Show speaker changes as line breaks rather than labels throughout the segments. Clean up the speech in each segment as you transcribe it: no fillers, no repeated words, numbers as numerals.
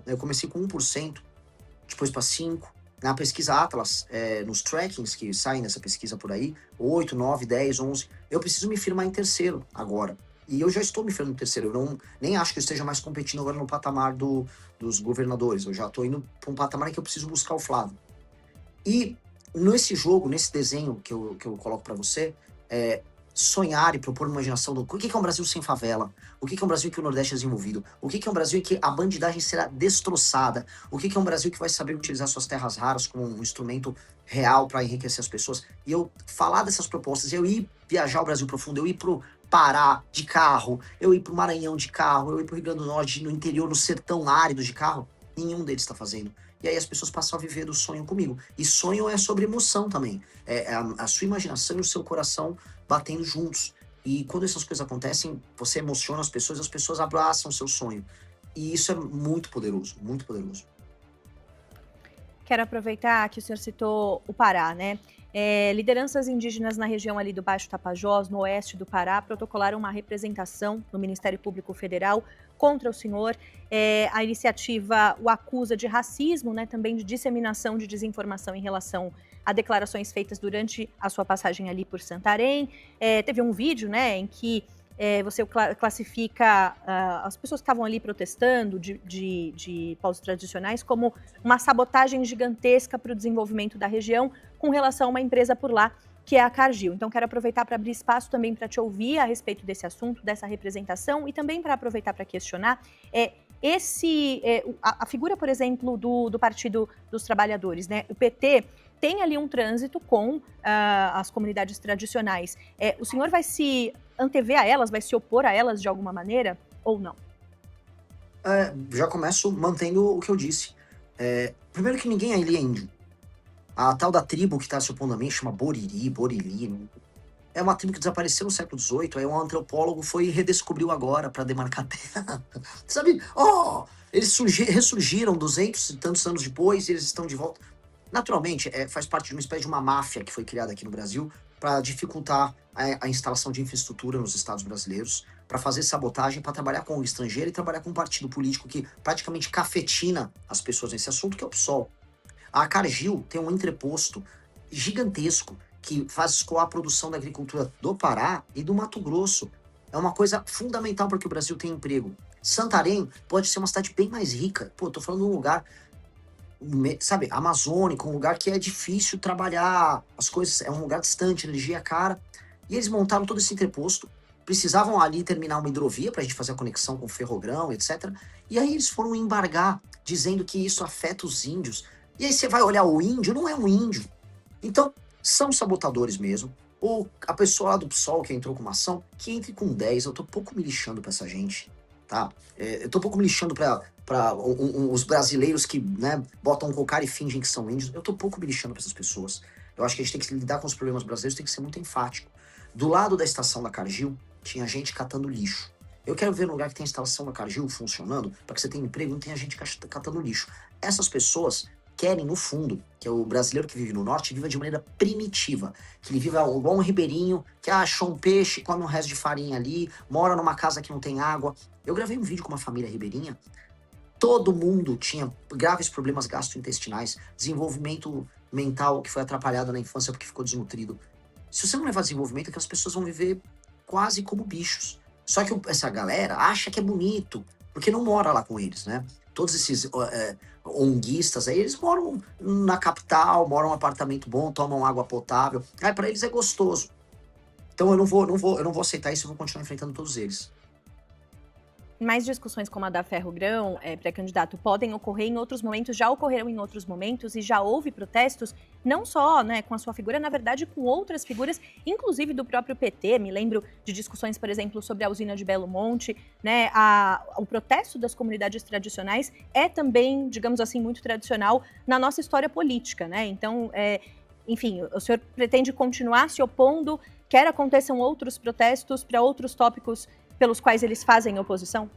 né? Eu comecei com 1%, depois para 5%. Na pesquisa Atlas, nos trackings que saem nessa pesquisa por aí, 8, 9, 10, 11, eu preciso me firmar em terceiro agora. E eu já estou me firmando em terceiro. Eu nem acho que eu esteja mais competindo agora no patamar dos governadores. Eu já estou indo para um patamar em que eu preciso buscar o Flávio. E nesse jogo, nesse desenho que eu coloco para você, sonhar e propor uma imaginação do o que é um Brasil sem favela, o que é um Brasil em que o Nordeste é desenvolvido, o que é um Brasil em que a bandidagem será destroçada, o que é um Brasil que vai saber utilizar suas terras raras como um instrumento real para enriquecer as pessoas. E eu falar dessas propostas, eu ir viajar ao Brasil profundo, eu ir pro Pará de carro, eu ir pro Maranhão de carro, eu ir pro Rio Grande do Norte, no interior, no sertão árido de carro, nenhum deles está fazendo. E aí as pessoas passam a viver do sonho comigo. E sonho é sobre emoção também. É a sua imaginação e o seu coração batendo juntos. E quando essas coisas acontecem, você emociona as pessoas abraçam o seu sonho. E isso é muito poderoso, muito poderoso.
Quero aproveitar que o senhor citou o Pará, né? Lideranças indígenas na região ali do Baixo Tapajós, no oeste do Pará, protocolaram uma representação no Ministério Público Federal contra o senhor. A iniciativa o acusa de racismo, né, também de disseminação de desinformação em relação a declarações feitas durante a sua passagem ali por Santarém. Teve um vídeo, né, em que você classifica as pessoas que estavam ali protestando de povos tradicionais como uma sabotagem gigantesca para o desenvolvimento da região com relação a uma empresa por lá, que é a Cargill. Então, quero aproveitar para abrir espaço também para te ouvir a respeito desse assunto, dessa representação, e também para aproveitar para questionar a figura, por exemplo, do Partido dos Trabalhadores, né? O PT tem ali um trânsito com as comunidades tradicionais. O senhor vai se antever a elas, vai se opor a elas de alguma maneira, ou não?
Já começo mantendo o que eu disse. Primeiro que ninguém ali é índio. A tal da tribo que está se opondo a mim chama Boriri, Borili. É uma tribo que desapareceu no século XVIII, aí um antropólogo foi e redescobriu agora para demarcar a terra. Sabe? Eles ressurgiram 200 e tantos anos depois e eles estão de volta. Naturalmente, faz parte de uma espécie de uma máfia que foi criada aqui no Brasil para dificultar a instalação de infraestrutura nos estados brasileiros, para fazer sabotagem, para trabalhar com o estrangeiro e trabalhar com um partido político que praticamente cafetina as pessoas nesse assunto, que é o PSOL. A Cargill tem um entreposto gigantesco que faz escoar a produção da agricultura do Pará e do Mato Grosso. É uma coisa fundamental para que o Brasil tenha emprego. Santarém pode ser uma cidade bem mais rica. Pô, tô falando de um lugar, sabe, amazônico, um lugar que é difícil trabalhar, as coisas, é um lugar distante, energia é cara. E eles montaram todo esse entreposto, precisavam ali terminar uma hidrovia para a gente fazer a conexão com o Ferrogrão, etc. E aí eles foram embargar, dizendo que isso afeta os índios. E aí você vai olhar o índio, não é um índio. Então, são sabotadores mesmo. Ou a pessoa lá do PSOL que entrou com uma ação, que entre com 10, eu tô pouco me lixando pra essa gente, tá? Eu tô pouco me lixando pra os brasileiros que, né, botam um cocar e fingem que são índios. Eu tô pouco me lixando pra essas pessoas. Eu acho que a gente tem que lidar com os problemas brasileiros, tem que ser muito enfático. Do lado da estação da Cargill, tinha gente catando lixo. Eu quero ver um lugar que tem a instalação da Cargill funcionando, para que você tenha emprego e não tenha gente catando lixo. Essas pessoas querem, no fundo, que é o brasileiro que vive no norte, viva de maneira primitiva. Que ele viva igual um ribeirinho, que achou um peixe, come um resto de farinha ali, mora numa casa que não tem água. Eu gravei um vídeo com uma família ribeirinha, todo mundo tinha graves problemas gastrointestinais, desenvolvimento mental que foi atrapalhado na infância porque ficou desnutrido. Se você não levar desenvolvimento, aquelas pessoas vão viver quase como bichos. Só que essa galera acha que é bonito, porque não mora lá com eles, né? Todos esses onguistas aí, eles moram na capital, moram em um apartamento bom, tomam água potável. Aí para eles é gostoso. Então eu não vou aceitar isso, eu vou continuar enfrentando todos eles.
Mais discussões como a da Ferrogrão, pré-candidato, podem ocorrer em outros momentos, já ocorreram em outros momentos e já houve protestos, não só, né, com a sua figura, na verdade com outras figuras, inclusive do próprio PT. Me lembro de discussões, por exemplo, sobre a usina de Belo Monte, né, o protesto das comunidades tradicionais é também, digamos assim, muito tradicional na nossa história política, né? Então, enfim, o senhor pretende continuar se opondo, quer aconteçam outros protestos para outros tópicos pelos quais eles fazem oposição?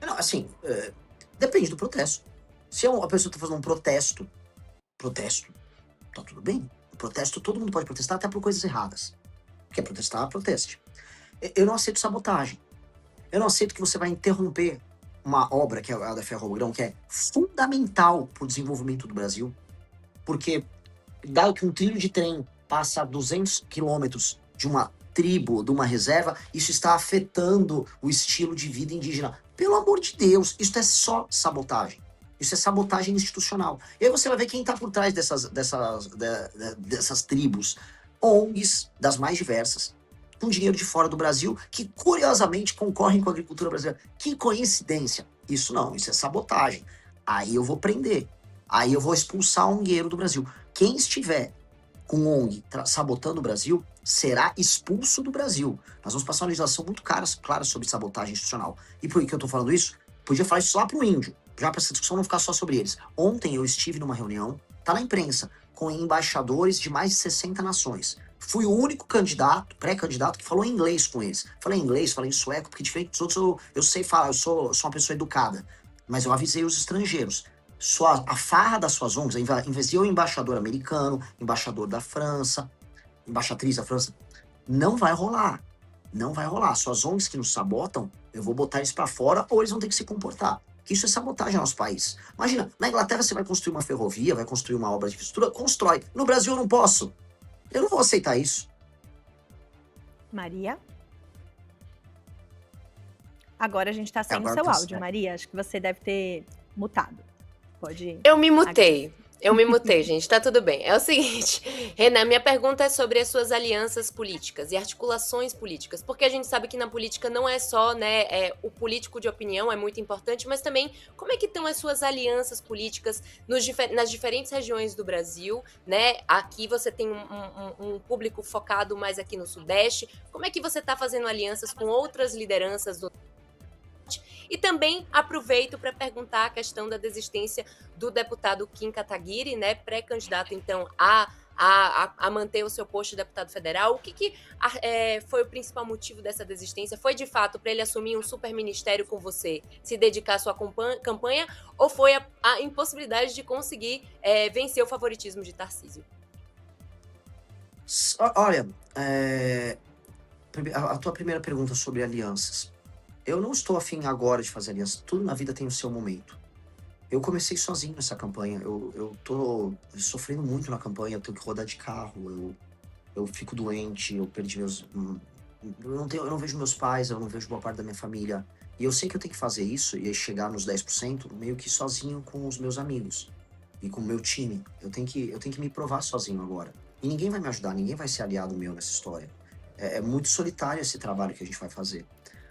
Não, assim, depende do protesto. Se a pessoa está fazendo um protesto, tá tudo bem. O protesto, todo mundo pode protestar, até por coisas erradas. Quer protestar, proteste. Eu não aceito sabotagem. Eu não aceito que você vai interromper uma obra, que é a da Ferrogrão, que é fundamental para o desenvolvimento do Brasil, porque dado que um trilho de trem passa a 200 quilômetros de uma tribo, de uma reserva, isso está afetando o estilo de vida indígena. Pelo amor de Deus, isso é só sabotagem. Isso é sabotagem institucional. E aí você vai ver quem está por trás dessas tribos. ONGs das mais diversas, com dinheiro de fora do Brasil, que curiosamente concorrem com a agricultura brasileira. Que coincidência. Isso não, isso é sabotagem. Aí eu vou prender. Aí eu vou expulsar o ongueiro do Brasil. Quem estiver com ONG sabotando o Brasil será expulso do Brasil. Nós vamos passar uma legislação muito clara sobre sabotagem institucional. E por que eu tô falando isso? Podia falar isso lá pro índio, já para essa discussão não ficar só sobre eles. Ontem eu estive numa reunião, tá na imprensa, com embaixadores de mais de 60 nações. Fui o único candidato, pré-candidato, que falou inglês com eles. Falei inglês, falei em sueco, porque diferente dos outros eu sei falar, eu sou uma pessoa educada. Mas eu avisei os estrangeiros. A farra das suas ONGs, em vez de eu embaixador americano, embaixador da França, embaixatriz da França, não vai rolar. Não vai rolar. Suas ONGs que nos sabotam, eu vou botar eles pra fora ou eles vão ter que se comportar. Que isso é sabotagem ao nosso país. Imagina, na Inglaterra você vai construir uma ferrovia, vai construir uma obra de infraestrutura, constrói. No Brasil eu não posso. Eu não vou aceitar isso.
Maria? Agora a gente tá sem o
Agora
seu
tá
áudio,
certo.
Maria. Acho que você deve ter mutado. Pode.
Eu me mutei. Eu me mutei, gente. Tá tudo bem. É o seguinte, Renan, minha pergunta é sobre as suas alianças políticas e articulações políticas, porque a gente sabe que na política não é só, né, o político de opinião é muito importante, mas também como é que estão as suas alianças políticas nas diferentes regiões do Brasil, né? Aqui você tem um público focado mais aqui no Sudeste. Como é que você tá fazendo alianças com outras lideranças do e também aproveito para perguntar a questão da desistência do deputado Kim Kataguiri, né, pré-candidato, então, a manter o seu posto de deputado federal. O que foi o principal motivo dessa desistência? Foi, de fato, para ele assumir um super ministério com você, se dedicar à sua campanha, ou foi a impossibilidade de conseguir vencer o favoritismo de Tarcísio?
Olha, a tua primeira pergunta sobre alianças. Eu não estou afim agora de fazer aliança. Tudo na vida tem o seu momento. Eu comecei sozinho essa campanha. Eu tô sofrendo muito na campanha. Eu tenho que rodar de carro. Eu fico doente. Eu perdi meus... Eu não vejo meus pais. Eu não vejo boa parte da minha família. E eu sei que eu tenho que fazer isso e chegar nos 10% meio que sozinho com os meus amigos. E com o meu time. Eu tenho que me provar sozinho agora. E ninguém vai me ajudar. Ninguém vai ser aliado meu nessa história. É muito solitário esse trabalho que a gente vai fazer.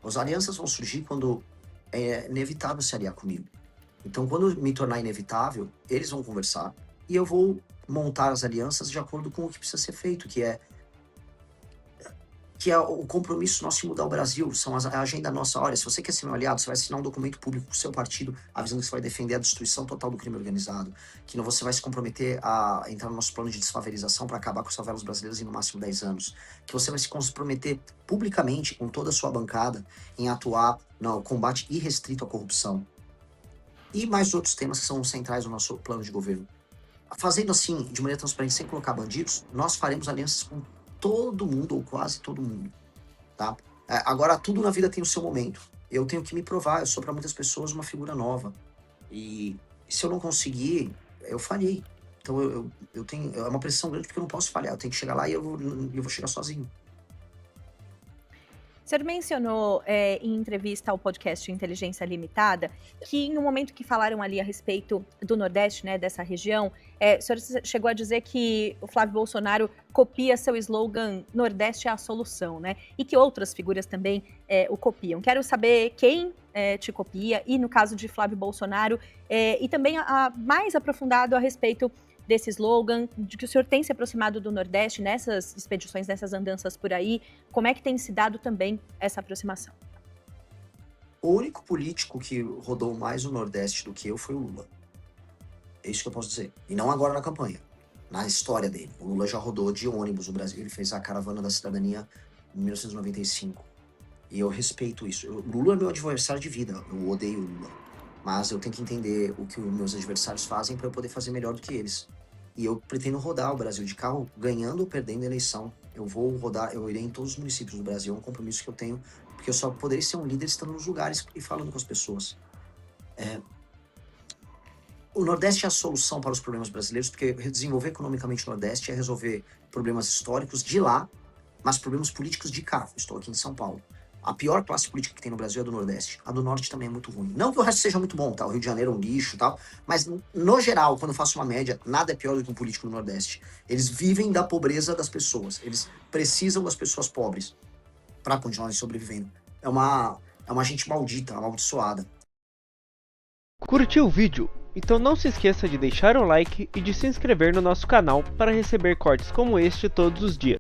As alianças vão surgir quando é inevitável se aliar comigo. Então, quando me tornar inevitável, eles vão conversar e eu vou montar as alianças de acordo com o que precisa ser feito, que é o compromisso nosso de mudar o Brasil, a agenda nossa. Olha, se você quer ser meu aliado, você vai assinar um documento público pro seu partido, avisando que você vai defender a destruição total do crime organizado, que você vai se comprometer a entrar no nosso plano de desfavelização para acabar com as favelas brasileiras em no máximo 10 anos, que você vai se comprometer publicamente com toda a sua bancada em atuar no combate irrestrito à corrupção. E mais outros temas que são centrais no nosso plano de governo. Fazendo assim, de maneira transparente, sem colocar bandidos, nós faremos alianças com todo mundo, ou quase todo mundo, tá? Agora, tudo na vida tem o seu momento. Eu tenho que me provar, eu sou para muitas pessoas uma figura nova. E se eu não conseguir, eu falhei. Então, eu tenho... É uma pressão grande porque eu não posso falhar. Eu tenho que chegar lá e eu vou chegar sozinho.
O senhor mencionou em entrevista ao podcast Inteligência Limitada que em um momento que falaram ali a respeito do Nordeste, né, dessa região, o senhor chegou a dizer que o Flávio Bolsonaro copia seu slogan Nordeste é a solução, né? E que outras figuras também o copiam. Quero saber quem te copia e no caso de Flávio Bolsonaro e também mais aprofundado a respeito desse slogan, de que o senhor tem se aproximado do Nordeste nessas expedições, nessas andanças por aí, como é que tem se dado também essa aproximação?
O único político que rodou mais o Nordeste do que eu foi o Lula. É isso que eu posso dizer. E não agora na campanha, na história dele. O Lula já rodou de ônibus no Brasil, ele fez a Caravana da Cidadania em 1995. E eu respeito isso. O Lula é meu adversário de vida, eu odeio o Lula. Mas eu tenho que entender o que os meus adversários fazem para eu poder fazer melhor do que eles. E eu pretendo rodar o Brasil de carro, ganhando ou perdendo a eleição. Eu vou rodar, eu irei em todos os municípios do Brasil, é um compromisso que eu tenho, porque eu só poderei ser um líder estando nos lugares e falando com as pessoas. O Nordeste é a solução para os problemas brasileiros, porque desenvolver economicamente o Nordeste é resolver problemas históricos de lá, mas problemas políticos de cá. Estou aqui em São Paulo. A pior classe política que tem no Brasil é a do Nordeste. A do Norte também é muito ruim. Não que o resto seja muito bom, tá? O Rio de Janeiro é um lixo e tal, mas no geral, quando eu faço uma média, nada é pior do que um político no Nordeste. Eles vivem da pobreza das pessoas. Eles precisam das pessoas pobres para continuarem sobrevivendo. É uma gente maldita, amaldiçoada.
Curtiu o vídeo? Então não se esqueça de deixar o like e de se inscrever no nosso canal para receber cortes como este todos os dias.